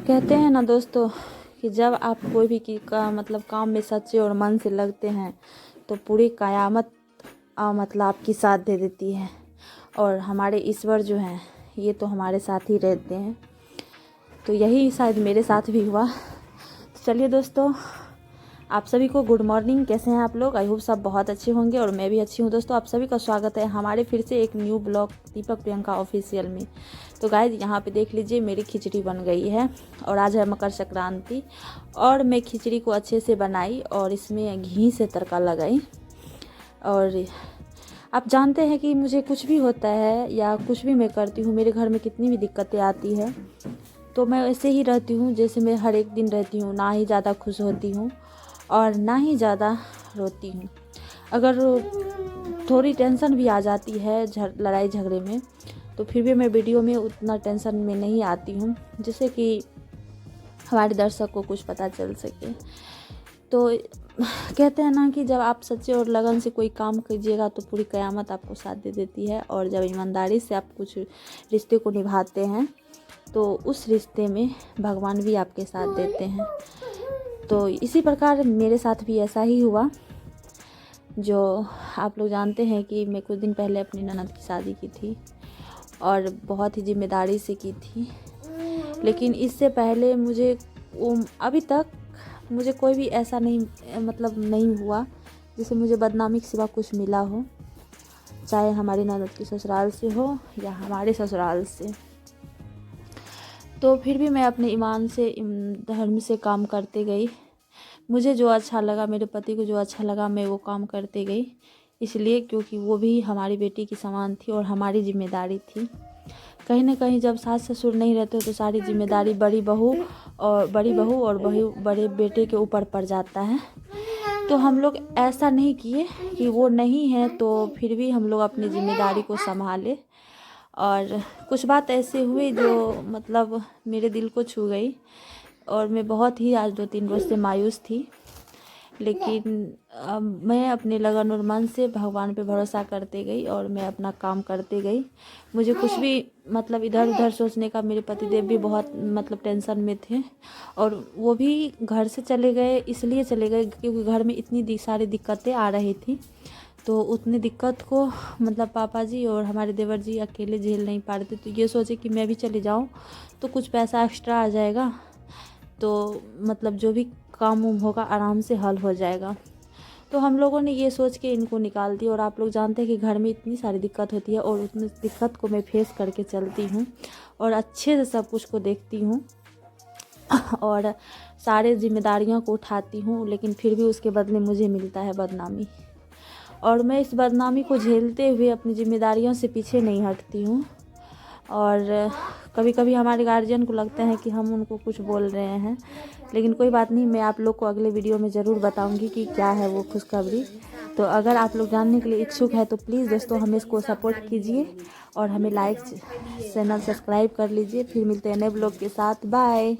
कहते हैं ना दोस्तों कि जब आप कोई भी मतलब काम में सच्चे और मन से लगते हैं तो पूरी क़यामत मतलब आपकी साथ दे देती है। और हमारे ईश्वर जो हैं ये तो हमारे साथ ही रहते हैं। तो यही शायद मेरे साथ भी हुआ। तो चलिए दोस्तों, आप सभी को गुड मॉर्निंग। कैसे हैं आप लोग? आई होप सब बहुत अच्छे होंगे और मैं भी अच्छी हूँ। दोस्तों, आप सभी का स्वागत है हमारे फिर से एक न्यू ब्लॉग दीपक प्रियंका ऑफिशियल में। तो गाइस, यहाँ पे देख लीजिए मेरी खिचड़ी बन गई है और आज है मकर संक्रांति और मैं खिचड़ी को अच्छे से बनाई और इसमें घी से तड़का लगाई। और आप जानते हैं कि मुझे कुछ भी होता है या कुछ भी मैं करती हूँ, मेरे घर में कितनी भी दिक्कतें आती है तो मैं ऐसे ही रहती हूँ जैसे मैं हर एक दिन रहती हूँ। ना ही ज़्यादा खुश होती हूँ और ना ही ज़्यादा रोती हूँ। अगर थोड़ी टेंशन भी आ जाती है लड़ाई झगड़े में तो फिर भी मैं वीडियो में उतना टेंशन में नहीं आती हूँ, जिससे कि हमारे दर्शक को कुछ पता चल सके। तो कहते हैं ना कि जब आप सच्चे और लगन से कोई काम कीजिएगा तो पूरी क़यामत आपको साथ दे देती है। और जब ईमानदारी से आप कुछ रिश्ते को निभाते हैं तो उस रिश्ते में भगवान भी आपके साथ देते हैं। तो इसी प्रकार मेरे साथ भी ऐसा ही हुआ। जो आप लोग जानते हैं कि मैं कुछ दिन पहले अपनी ननद की शादी की थी और बहुत ही जिम्मेदारी से की थी। लेकिन इससे पहले मुझे अभी तक मुझे कोई भी ऐसा नहीं हुआ जिससे मुझे बदनामी के सिवा कुछ मिला हो, चाहे हमारी ननद की ससुराल से हो या हमारे ससुराल से। तो फिर भी मैं अपने ईमान से धर्म से काम करते गई। मुझे जो अच्छा लगा, मेरे पति को जो अच्छा लगा, मैं वो काम करते गई। इसलिए क्योंकि वो भी हमारी बेटी की समान थी और हमारी जिम्मेदारी थी। कहीं ना कहीं जब सास ससुर नहीं रहते तो सारी जिम्मेदारी बड़ी बहू और बड़े बेटे के ऊपर पड़ जाता है। तो हम लोग ऐसा नहीं किए कि वो नहीं है तो फिर भी हम लोग अपनी जिम्मेदारी को संभाले। और कुछ बात ऐसे हुई जो मतलब मेरे दिल को छू गई और मैं बहुत ही आज 2-3 रोज़ से मायूस थी। लेकिन मैं अपने लगन और मन से भगवान पे भरोसा करते गई और मैं अपना काम करते गई। मुझे कुछ भी मतलब इधर उधर सोचने का, मेरे पतिदेव भी बहुत टेंशन में थे और वो भी घर से चले गए। इसलिए चले गए क्योंकि घर में इतनी सारी दिक्कतें आ रही थी। तो उतनी दिक्कत को पापा जी और हमारे देवर जी अकेले झेल नहीं पा रहे थे। तो ये सोचे कि मैं भी चले जाऊँ तो कुछ पैसा एक्स्ट्रा आ जाएगा, तो जो भी काम होगा आराम से हल हो जाएगा। तो हम लोगों ने ये सोच के इनको निकाल दिया। और आप लोग जानते हैं कि घर में इतनी सारी दिक्कत होती है और उतनी दिक्कत को मैं फेस करके चलती हूँ और अच्छे से सब कुछ को देखती हूँ और सारे जिम्मेदारियों को उठाती हूँ। लेकिन फिर भी उसके बदले मुझे मिलता है बदनामी और मैं इस बदनामी को झेलते हुए अपनी जिम्मेदारियों से पीछे नहीं हटती हूँ। और कभी कभी हमारे गार्जियन को लगता है कि हम उनको कुछ बोल रहे हैं, लेकिन कोई बात नहीं, मैं आप लोग को अगले वीडियो में ज़रूर बताऊंगी कि क्या है वो खुशखबरी। तो अगर आप लोग जानने के लिए इच्छुक है तो प्लीज़ दोस्तों हमें इसको सपोर्ट कीजिए और हमें लाइक चैनल सब्सक्राइब कर लीजिए। फिर मिलते हैं नए ब्लॉग के साथ। बाय।